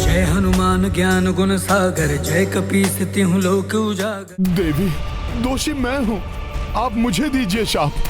जय हनुमान ज्ञान गुण सागर, जय कपीस तिहुँ लोक उजागर। देवी, दोषी मैं हूँ, आप मुझे दीजिए शाप।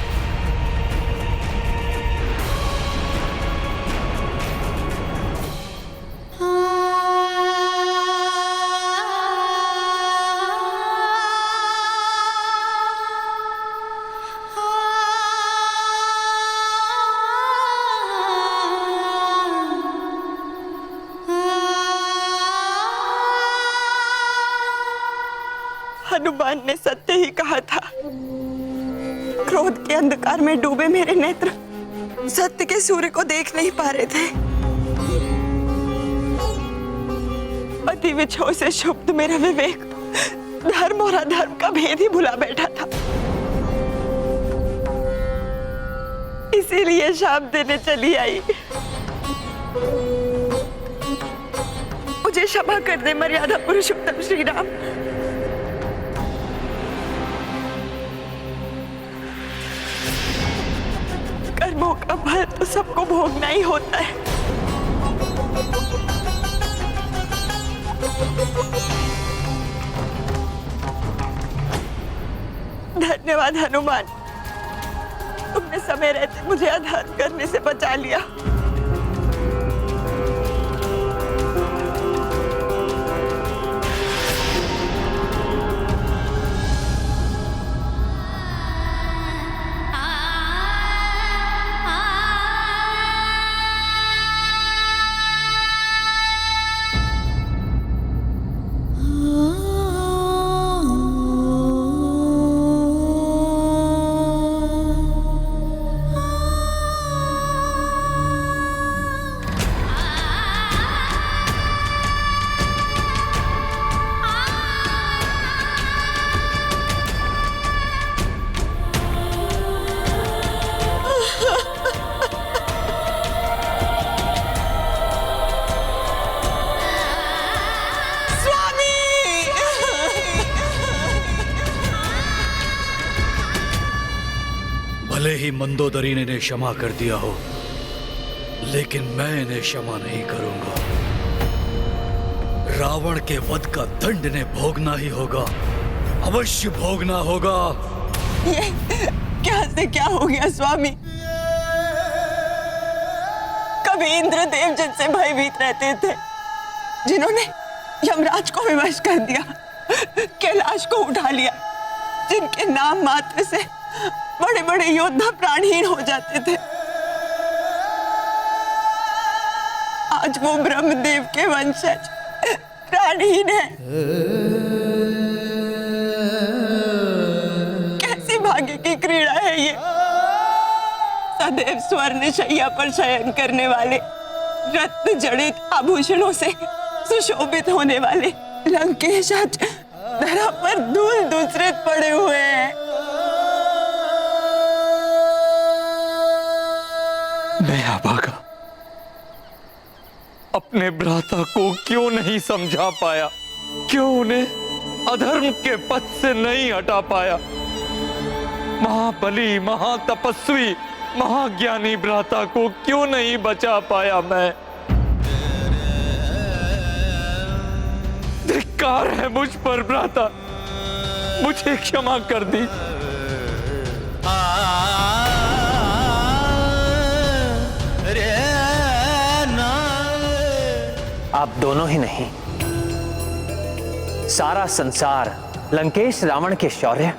हनुमान ने सत्य ही कहा था। क्रोध के अंधकार में डूबे मेरे नेत्र सत्य के सूर्य को देख नहीं पा रहे थे। अति विछोह से क्षुब्ध मेरा विवेक धर्म और अधर्म का भेद ही भुला बैठा था। इसीलिए शाप देने चली आई। मुझे क्षमा कर दे मर्यादा पुरुषोत्तम श्री राम। कर्मों का फल तो सबको भोगना ही होता है। धन्यवाद हनुमान, तुमने समय रहते मुझे अधर्म करने से बचा लिया। भले ही मंदोदरी ने इन्हें क्षमा कर दिया हो, लेकिन मैं इन्हें क्षमा नहीं करूंगा। रावण के वध का दंड इन्हें भोगना ही होगा, अवश्य भोगना होगा। ये क्या से क्या हो गया स्वामी? कभी इंद्रदेव जिनसे भयभीत रहते थे, जिन्होंने यमराज को विवश कर दिया, कैलाश को उठा लिया, जिनके नाम मात्र से बड़े बड़े योद्धा प्राणहीन हो जाते थे, आज वो ब्रह्मदेव के वंशज प्राणहीन है। कैसी भाग्य की क्रीड़ा है ये। सदैव स्वर्ण शैया पर शयन करने वाले, रत्न जड़ित आभूषणों से सुशोभित होने वाले लंकेश आज धरा पर धूल दूसरे पड़े हुए हैं। मैं अभागा अपने भ्राता को क्यों नहीं समझा पाया, क्यों उन्हें अधर्म के पथ से नहीं हटा पाया। महाबली, महातपस्वी, महाज्ञानी भ्राता को क्यों नहीं बचा पाया मैं। धिक्कार है मुझ पर भ्राता, मुझे क्षमा कर दीजिए। आप दोनों ही नहीं, सारा संसार लंकेश रावण के शौर्य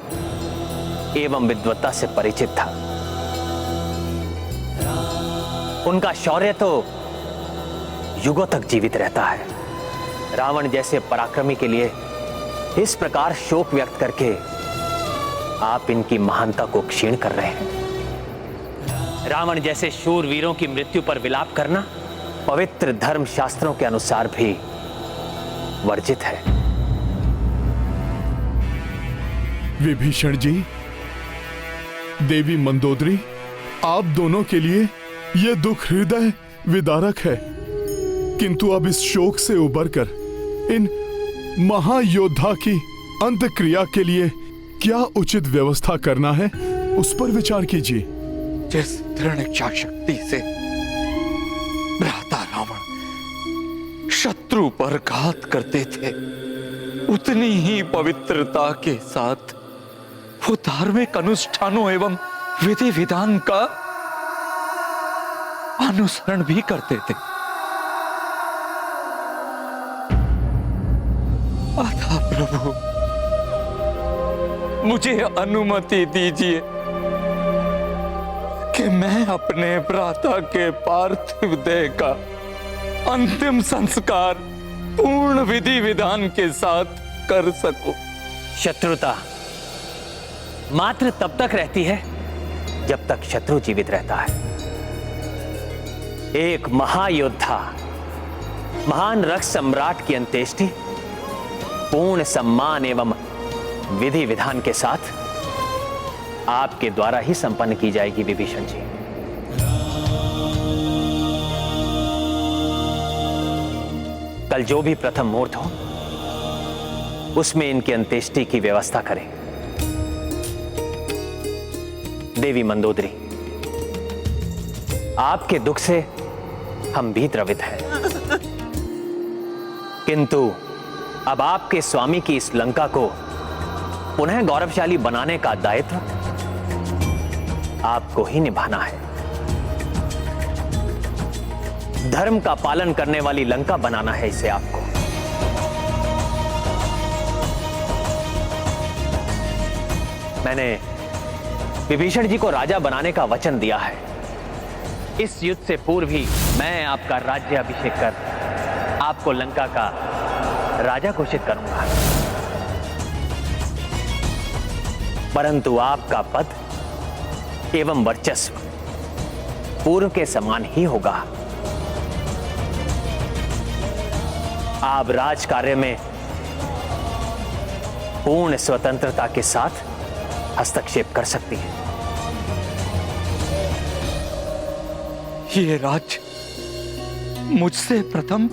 एवं विद्वत्ता से परिचित था। उनका शौर्य तो युगों तक जीवित रहता है। रावण जैसे पराक्रमी के लिए इस प्रकार शोक व्यक्त करके आप इनकी महानता को क्षीण कर रहे हैं। रावण जैसे शूर वीरों की मृत्यु पर विलाप करना पवित्र धर्म शास्त्रों के अनुसार भी वर्जित है। विभीषण जी, देवी मंदोदरी, आप दोनों के लिए यह दुख हृदय विदारक है, किंतु अब इस शोक से उबरकर इन महायोद्धा की अंत्यक्रिया के लिए क्या उचित व्यवस्था करना है, उस पर विचार कीजिए। जिस दृढ़ इच्छा शक्ति से भ्राता रावण शत शत्रु पर घात करते थे, उतनी ही पवित्रता के साथ वो धार्मिक अनुष्ठानों एवं विधि विधान का अनुसरण भी करते थे। अतः प्रभु, मुझे अनुमति दीजिए कि मैं अपने भ्राता के पार्थिव देह का अंतिम संस्कार पूर्ण विधि विधान के साथ कर सकूं। शत्रुता मात्र तब तक रहती है जब तक शत्रु जीवित रहता है। एक महायोद्धा, महान रक्त सम्राट की अंत्येष्टि पूर्ण सम्मान एवं विधि विधान के साथ आपके द्वारा ही संपन्न की जाएगी विभीषण जी। कल जो भी प्रथम मुहूर्त हो उसमें इनकी अंत्येष्टि की व्यवस्था करें। देवी मंदोदरी, आपके दुख से हम भी द्रवित हैं, किंतु अब आपके स्वामी की इस लंका को पुनः गौरवशाली बनाने का दायित्व आपको ही निभाना है। धर्म का पालन करने वाली लंका बनाना है इसे आपको। मैंने विभीषण जी को राजा बनाने का वचन दिया है। इस युद्ध से पूर्व ही मैं आपका राज्य अभिषेक कर आपको लंका का राजा घोषित करूंगा, परंतु आपका पद एवं वर्चस्व पूर्व के समान ही होगा। आप राज कार्य में पूर्ण स्वतंत्रता के साथ हस्तक्षेप कर सकती हैं। ये राज्य मुझसे प्रथम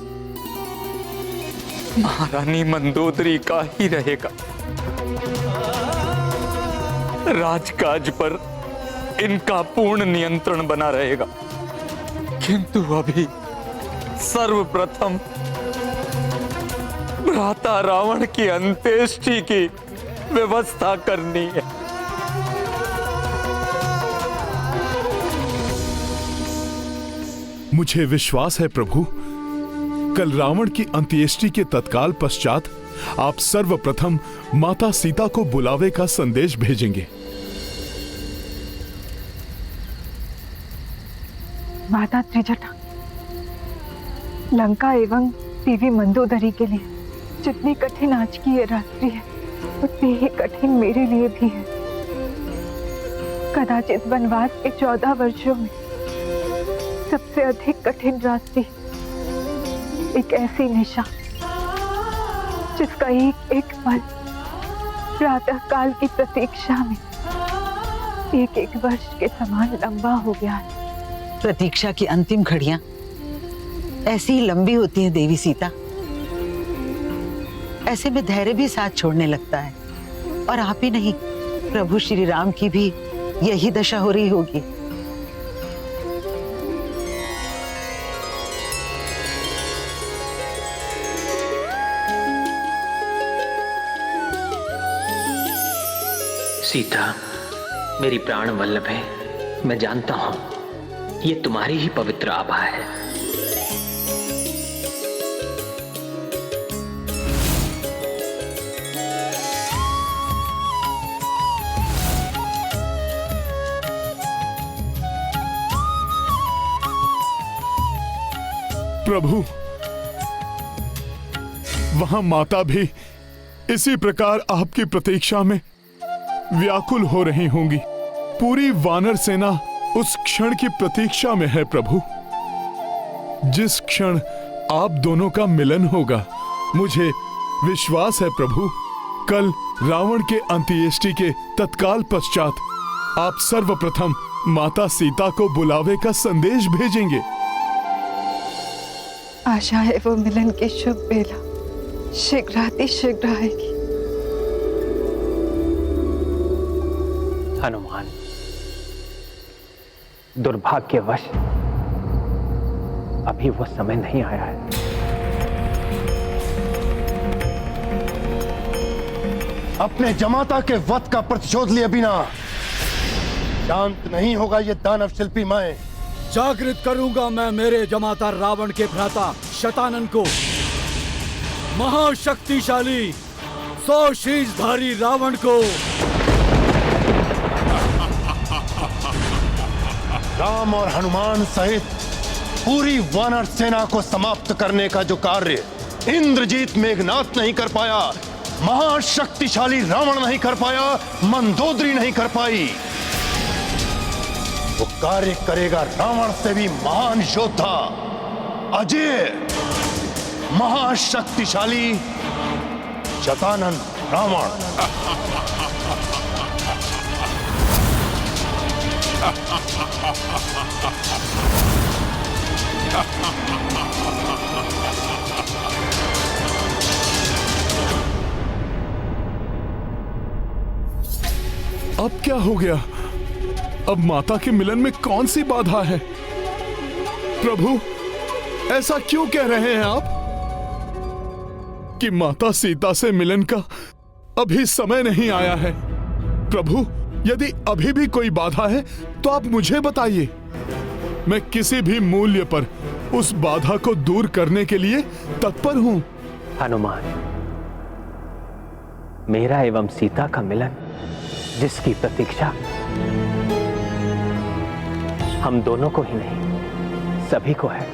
महारानी मंदोदरी का ही रहेगा। राजकाज पर इनका पूर्ण नियंत्रण बना रहेगा, किंतु अभी सर्वप्रथम भ्राता रावण की अंत्येष्टि की व्यवस्था करनी है। मुझे विश्वास है प्रभु, कल रावण की अंत्येष्टि के तत्काल पश्चात आप सर्वप्रथम माता सीता को बुलावे का संदेश भेजेंगे। माता त्रिजटा, लंका एवं देवी मंदोदरी के लिए जितनी कठिन आज की ये रात्रि है, उतनी ही कठिन मेरे लिए भी है। कदाचित वनवास के 14 वर्षों में सबसे अधिक कठिन रात्रि, एक ऐसी निशा जिसका एक एक पल प्रातः काल की प्रतीक्षा में एक एक वर्ष के समान लंबा हो गया है। प्रतीक्षा की अंतिम घड़ियां ऐसी ही लंबी होती हैं देवी सीता। ऐसे में धैर्य भी साथ छोड़ने लगता है, और आप ही नहीं, प्रभु श्री राम की भी यही दशा हो रही होगी। सीता, मेरी प्राण वल्लभ है, मैं जानता हूं ये तुम्हारी ही पवित्र आभा है। प्रभु, वहां माता भी इसी प्रकार आपकी प्रतीक्षा में व्याकुल हो रही होंगी। पूरी वानर सेना उस क्षण की प्रतीक्षा में है प्रभु, जिस क्षण आप दोनों का मिलन होगा। मुझे विश्वास है प्रभु, कल रावण के अंत्येष्टि के तत्काल पश्चात आप सर्वप्रथम माता सीता को बुलावे का संदेश भेजेंगे। आशा है वो मिलन की शुभ बेला शीघ्र आएगी। हनुमान, दुर्भाग्यवश अभी वो समय नहीं आया है। अपने जमाता के वध का प्रतिशोध लिए बिना शांत नहीं होगा ये दानव शिल्पी मैं। जागृत करूंगा मैं मेरे जमाता रावण के भ्राता शतानन को। महाशक्तिशाली 100 शीशधारी रावण को। राम और हनुमान सहित पूरी वानर सेना को समाप्त करने का जो कार्य इंद्रजीत मेघनाथ नहीं कर पाया, महाशक्तिशाली रावण नहीं कर पाया, मंदोदरी नहीं कर पाई, वो कार्य करेगा रावण से भी महान योद्धा, अजय, महाशक्तिशाली शतानन रावण। अब क्या हो गया? अब माता के मिलन में कौन सी बाधा है? प्रभु, ऐसा क्यों कह रहे हैं आप कि माता सीता से मिलन का अभी समय नहीं आया है? प्रभु, यदि अभी भी कोई बाधा है तो आप मुझे बताइए। मैं किसी भी मूल्य पर उस बाधा को दूर करने के लिए तत्पर हूं। हनुमान, मेरा एवं सीता का मिलन जिसकी प्रतीक्षा हम दोनों को ही नहीं सभी को है,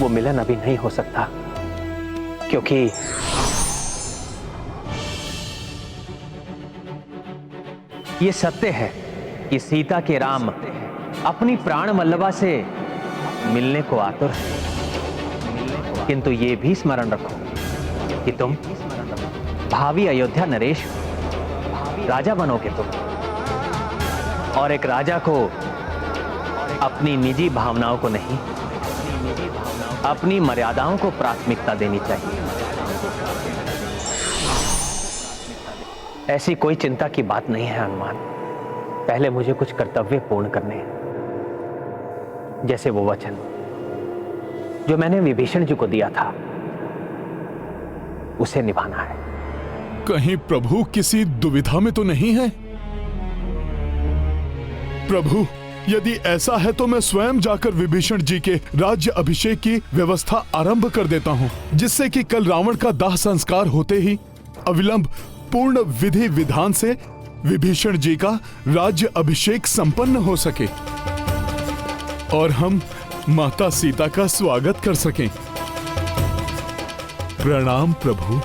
वो मिलन अभी नहीं हो सकता, क्योंकि ये सत्य है कि सीता के राम अपनी प्राण वल्लभा से मिलने को आतुर है, किंतु ये भी स्मरण रखो कि तुम भावी अयोध्या नरेश हो, राजा बनोगे तुम, और एक राजा को अपनी निजी भावनाओं को नहीं, अपनी मर्यादाओं को प्राथमिकता देनी चाहिए। ऐसी कोई चिंता की बात नहीं है हनुमान। पहले मुझे कुछ कर्तव्य पूर्ण करने हैं, जैसे वो वचन जो मैंने विभीषण जी को दिया था उसे निभाना है। कहीं प्रभु किसी दुविधा में तो नहीं है? प्रभु, यदि ऐसा है तो मैं स्वयं जाकर विभीषण जी के राज्य अभिषेक की व्यवस्था आरंभ कर देता हूं, जिससे कि कल रावण का दाह संस्कार होते ही अविलंब पूर्ण विधि विधान से विभीषण जी का राज्य अभिषेक संपन्न हो सके और हम माता सीता का स्वागत कर सकें। प्रणाम प्रभु।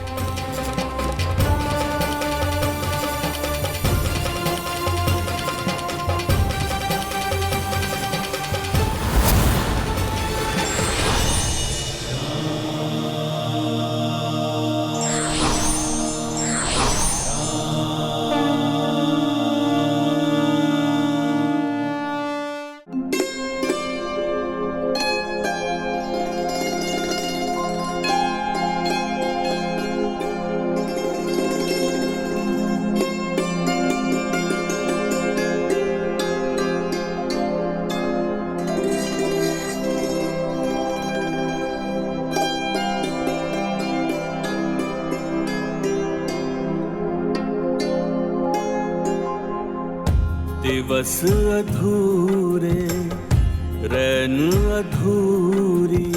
दिवस अधूरे रैन अधूरी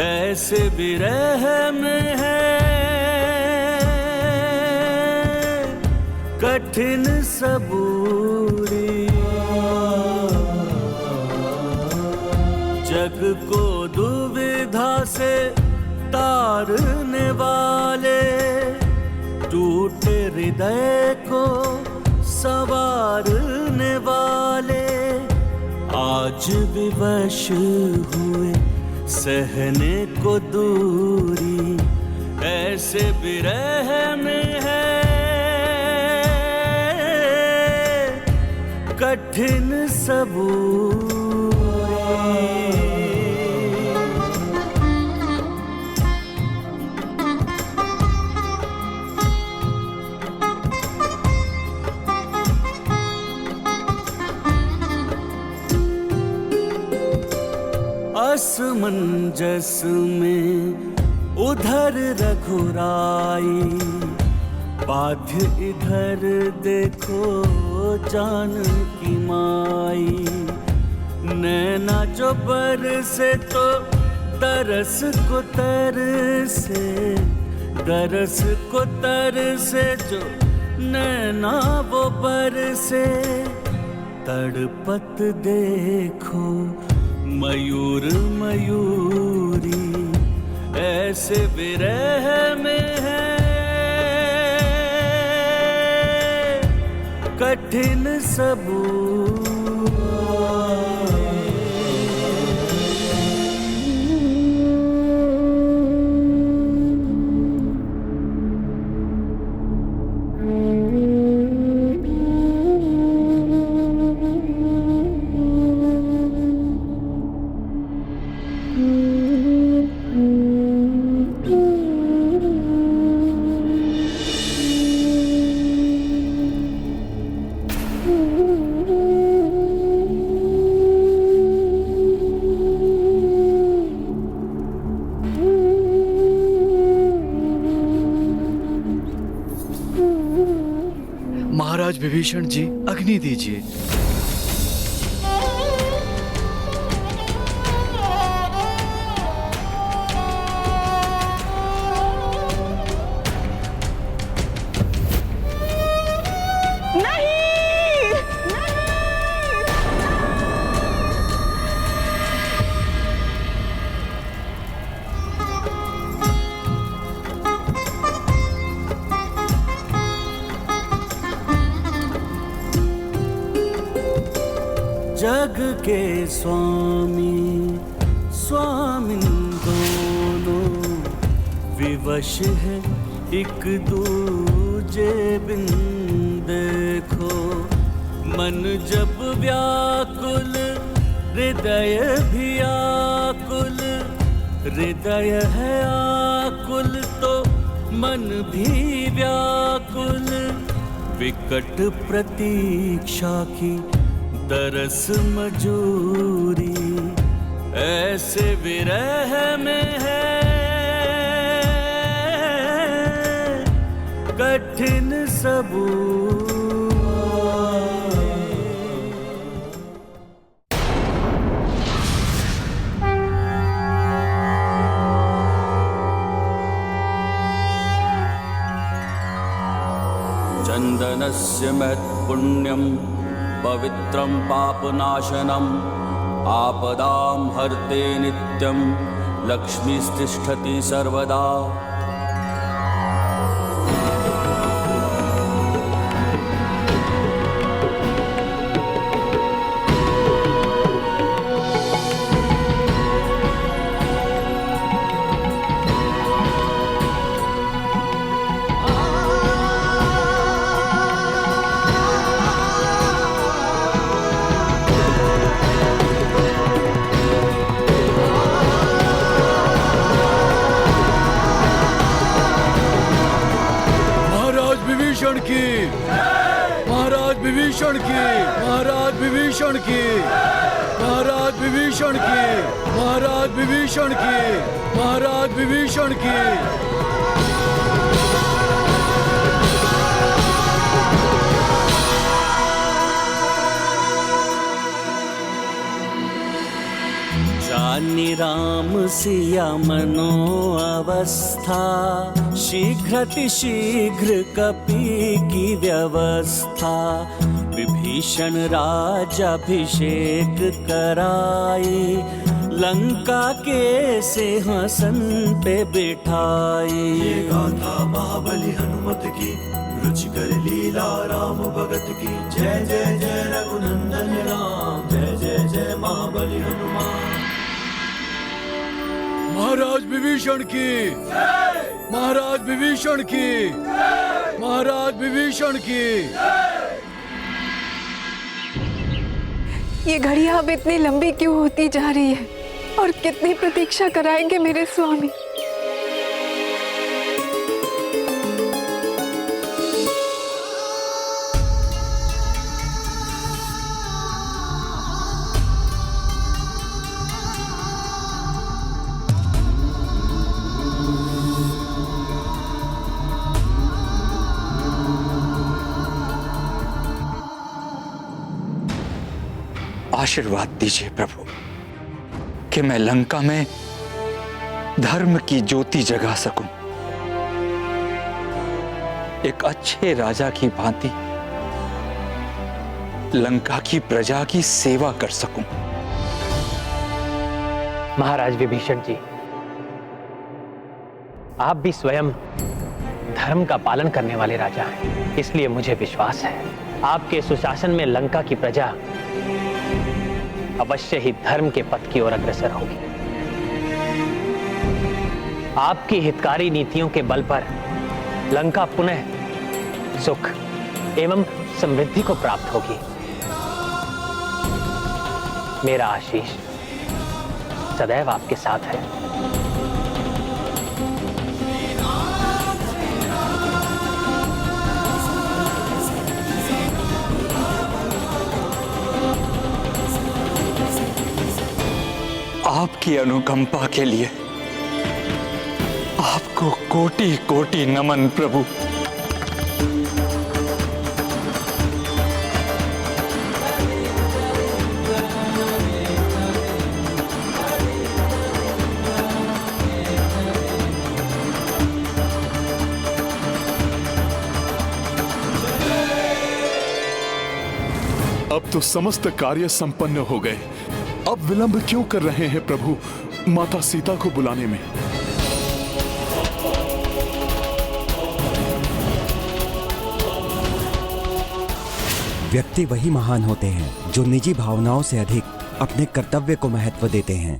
ऐसे विरह में है, कठिन सबूरी जग को दुविधा से तारने वाले, टूटे हृदय को संवारने वाले, आज विवश हुए सहने को दूरी ऐसे विरह में है, कठिन सबूरी। असमंजस में उधर रघुराई, बाध्य इधर देखो जानकी माई। नैना जो बरसे तो तरस को तरसे, तरस को तरसे जो नैना वो बरसे। तड़पत देखो मयूर मयूरी, ऐसे विरह में है कठिन सबूर। महाराज विभीषण जी, अग्नि दीजिए। जग के स्वामी स्वामिन दोनों, विवश है एक दूजे बिन देखो। मन जब व्याकुल हृदय भी आकुल, हृदय है आकुल तो मन भी व्याकुल। विकट प्रतीक्षा की तरस मजूरी, ऐसे विरह में है कठिन सबूर। चंदनस्य महत्पुण्यं पवित्रं पापनाशनम्, आपदां हर्ते नित्यं लक्ष्मीस्तिष्ठति सर्वदा। विभीषण की, महाराज विभीषण की, महाराज विभीषण की, महाराज विभीषण की, महाराज विभीषण की, महाराज विभीषण की। जानि राम सिया मनो अवस्था, शीघ्र कपि की व्यवस्था। विभीषण राजाभिषेक कराई, लंका के सिंहासन पे बिठाई। ये गाथा महाबली हनुमत की, रुचिकर लीला राम भगत की। जय जय जय रघुनंदन राम, जय जय जय महाबली हनुमान। महाराज विभीषण की, महाराज विभीषण की, महाराज विभीषण की। ये घड़ियां अब इतनी लंबी क्यों होती जा रही है और कितनी प्रतीक्षा कराएंगे मेरे स्वामी। आशीर्वाद दीजिए प्रभु कि मैं लंका में धर्म की ज्योति जगा सकूं, एक अच्छे राजा की भांति लंका की प्रजा की सेवा कर सकूं। महाराज विभीषण जी, आप भी स्वयं धर्म का पालन करने वाले राजा हैं, इसलिए मुझे विश्वास है आपके सुशासन में लंका की प्रजा अवश्य ही धर्म के पथ की ओर अग्रसर होगी। आपकी हितकारी नीतियों के बल पर लंका पुनः सुख एवं समृद्धि को प्राप्त होगी। मेरा आशीष सदैव आपके साथ है। आपकी अनुकंपा के लिए आपको कोटि कोटि नमन प्रभु। अब तो समस्त कार्य संपन्न हो गए। अब विलंब क्यों कर रहे हैं प्रभु माता सीता को बुलाने में? व्यक्ति वही महान होते हैं जो निजी भावनाओं से अधिक अपने कर्तव्य को महत्व देते हैं।